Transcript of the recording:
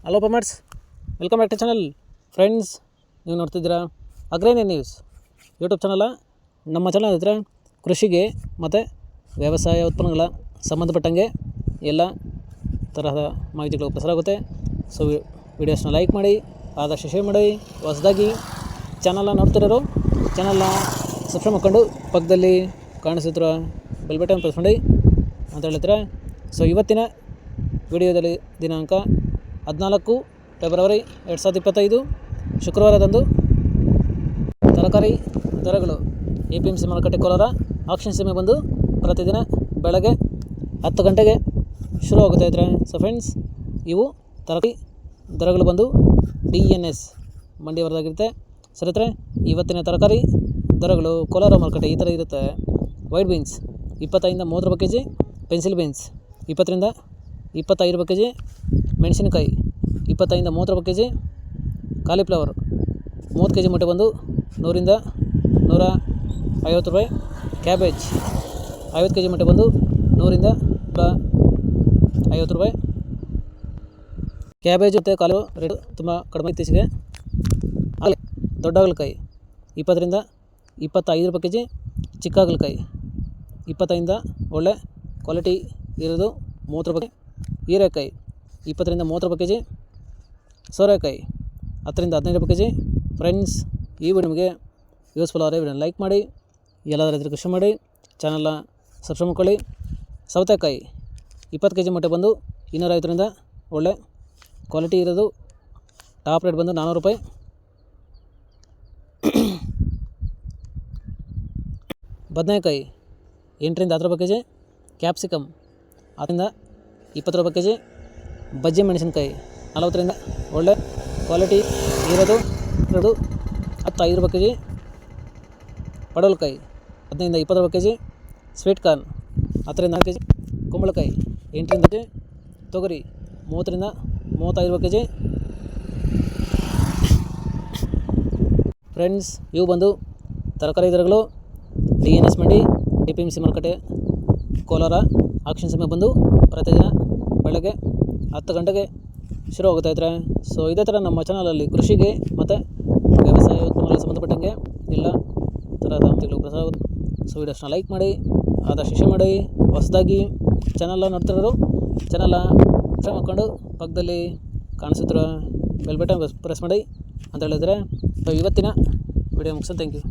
Hello farmers, welcome back to channel. Friends, ನೀವು ನೋಡ್ತಿದ್ದೀರಾ agrarian news YouTube channel. ನಮ್ಮ channel ಹತ್ರ ಕೃಷಿಗೆ ಮತ್ತು ವ್ಯವಸಾಯ ಉತ್ಪನ್ನಗಳ ಸಂಬಂಧಪಟ್ಟಂಗೆ ಎಲ್ಲ ತರಹದ ಮಾಹಿತಿಗಳು ಪ್ರಸಾರ ಆಗುತ್ತೆ. ಸೊ ವಿಡಿಯೋಸ್ನ ಲೈಕ್ ಮಾಡಿ, ಆದಷ್ಟು ಶೇರ್ ಮಾಡಿ. ಹೊಸದಾಗಿ ಚಾನಲ್ನ ನೋಡ್ತಿರೋರು ಚಾನಲ್ನ ಸಬ್ಸ್ಕ್ರೈಬ್ ಮಾಡ್ಕೊಂಡು ಪಕ್ಕದಲ್ಲಿ ಕಾಣಿಸುತ್ತಿರೋ ಬೆಲ್ ಬಟನ್ ಪ್ರೆಸ್ ಮಾಡಿ ಅಂತ ಹೇಳ್ತಾರೆ. ಸೊ ಇವತ್ತಿನ ವಿಡಿಯೋದಲ್ಲಿ ದಿನಾಂಕ 14 ಫೆಬ್ರವರಿ 2025 ಶುಕ್ರವಾರದಂದು ತರಕಾರಿ ದರಗಳು APMC ಮಾರುಕಟ್ಟೆ ಕೋಲಾರ ಆಕ್ಷನ್ ಸಮಯ ಬಂದು ಪ್ರತಿದಿನ ಬೆಳಗ್ಗೆ 10 ಗಂಟೆಗೆ ಶುರು ಆಗುತ್ತೆ ಇದ್ರೆ. ಸೊ ಫ್ರೆಂಡ್ಸ್, ಇವು ತರಕಾರಿ ದರಗಳು ಬಂದು DNS ಮಂಡಿ ವರದಾಗಿರುತ್ತೆ. ಸರಿತ್ರೆ, ಇವತ್ತಿನ ತರಕಾರಿ ದರಗಳು ಕೋಲಾರ ಮಾರುಕಟ್ಟೆ ಈ ಥರ ಇರುತ್ತೆ. ವೈಟ್ ಬೀನ್ಸ್ 25 30 ರೂಪಾಯಿ ಕೆಜಿ, ಪೆನ್ಸಿಲ್ ಬೀನ್ಸ್ 20 25 ರೂಪಾಯಿ ಕೆಜಿ, ಮೆಣಸಿನಕಾಯಿ 25 30 ರೂಪಾಯಿ ಕೆಜಿ, ಕಾಲಿಫ್ಲವರ್ 30 ಕೆಜಿ ಮೂಟೆ ಬಂದು 100 150 ರೂಪಾಯಿ, ಕ್ಯಾಬೇಜ್ 50 ಕೆಜಿ ಮೂಟೆ ಬಂದು 100 150 ರೂಪಾಯಿ. ಕ್ಯಾಬೇಜ್ ಮತ್ತು ಕಾಲು ರೇಟು ತುಂಬ ಕಡಿಮೆ ಇತ್ತೀಚೆಗೆ. ಆಗಲಿ ದೊಡ್ಡ ಹಾಗಲಕಾಯಿ 20 25 ರೂಪಾಯಿ ಕೆಜಿ, ಚಿಕ್ಕ ಹಾಗಲಕಾಯಿ 25 ಒಳ್ಳೆ ಕ್ವಾಲಿಟಿ ಇರೋದು 30 ರೂಪಾಯಿ. ಹೀರೆಕಾಯಿ 20 30 ರೂಪಾಯಿ ಕೆಜಿ, ಸೋರೆಕಾಯಿ 10 15 ರೂಪಾಯಿ ಕೆಜಿ. ಫ್ರೆಂಡ್ಸ್, ಈ ವಿಡಿಯೋ ನಿಮಗೆ ಯೂಸ್ಫುಲ್ ಆದರೆ ವಿಡಿಯೋ ಲೈಕ್ ಮಾಡಿ, ಎಲ್ಲದರ ರೈತರು ಕೃಷಿ ಮಾಡಿ, ಚಾನಲ್ನ ಸಬ್ಸ್ಕ್ರೈಬ್ ಮಾಡ್ಕೊಳ್ಳಿ. ಸೌತೆಕಾಯಿ 20 ಕೆಜಿ ಮೂಟೆ ಬಂದು 250 ಒಳ್ಳೆ ಕ್ವಾಲಿಟಿ ಇರೋದು. ಟಾಪ್ ರೇಟ್ ಬಂದು 400 ರೂಪಾಯಿ. ಬದನೆಕಾಯಿ 8 10 ರೂಪಾಯಿ ಕೆಜಿ, ಕ್ಯಾಪ್ಸಿಕಮ್ 10 20 ರೂಪಾಯಿ ಕೆಜಿ, ಬಜ್ಜಿ ಮೆಣಸಿನಕಾಯಿ 40 ಒಳ್ಳೆ ಕ್ವಾಲಿಟಿ ಇರೋದು 15 ರೂಪಾಯಿ ಕೆಜಿ, ಪಡವಲಕಾಯಿ 15 20 ರೂಪಾಯಿ ಕೆಜಿ, ಸ್ವೀಟ್ ಕಾರ್ನ್ 10 4 ಕೆಜಿ, ಕುಂಬಳಕಾಯಿ 8 ಕೆಜಿ, ತೊಗರಿ 30 35 ರೂಪಾಯಿ ಕೆಜಿ. ಫ್ರೆಂಡ್ಸ್, ಇವು ಬಂದು ತರಕಾರಿ ದರಗಳು DNS ಮಂಡಿ APMC ಮಾರುಕಟ್ಟೆ ಕೋಲಾರ ಆಕ್ಷನ್ ಸಮಯ ಬಂದು ಪ್ರತಿದಿನ ಬೆಳಗ್ಗೆ 10 ಗಂಟೆಗೆ ಶುರು ಆಗುತ್ತಾ ಇದ್ದಾರೆ. ಸೊ ಇದೇ ಥರ ನಮ್ಮ ಚಾನಲಲ್ಲಿ ಕೃಷಿಗೆ ಮತ್ತು ವ್ಯವಸಾಯ ಉತ್ಪನ್ನಗಳಿಗೆ ಸಂಬಂಧಪಟ್ಟಂಗೆ ಎಲ್ಲ ಥರದ ಮಾಹಿತಿಗಳು ಪ್ರಸಾರ ಆಗುತ್ತೆ. ಸೊ ವಿಡಿಯೋಸ್ನ ಲೈಕ್ ಮಾಡಿ, ಆದಷ್ಟು ಶೇರ್ ಮಾಡಿ. ಹೊಸದಾಗಿ ಚಾನಲ್ನ ನೋಡ್ತಿರೋರು ಚಾನಲ್ನ ಸಬ್ಸ್ಕ್ರೈಬ್ ಮಾಡ್ಕೊಂಡು ಪಕ್ಕದಲ್ಲಿ ಕಾಣಿಸುತ್ತಿರೋ ಬೆಲ್ ಬಟನ್ ಪ್ರೆಸ್ ಮಾಡಿ ಅಂತ ಹೇಳಿದರೆ. ಸೊ ಇವತ್ತಿನ ವಿಡಿಯೋ ಮುಗಿಸೋದು. Thank you.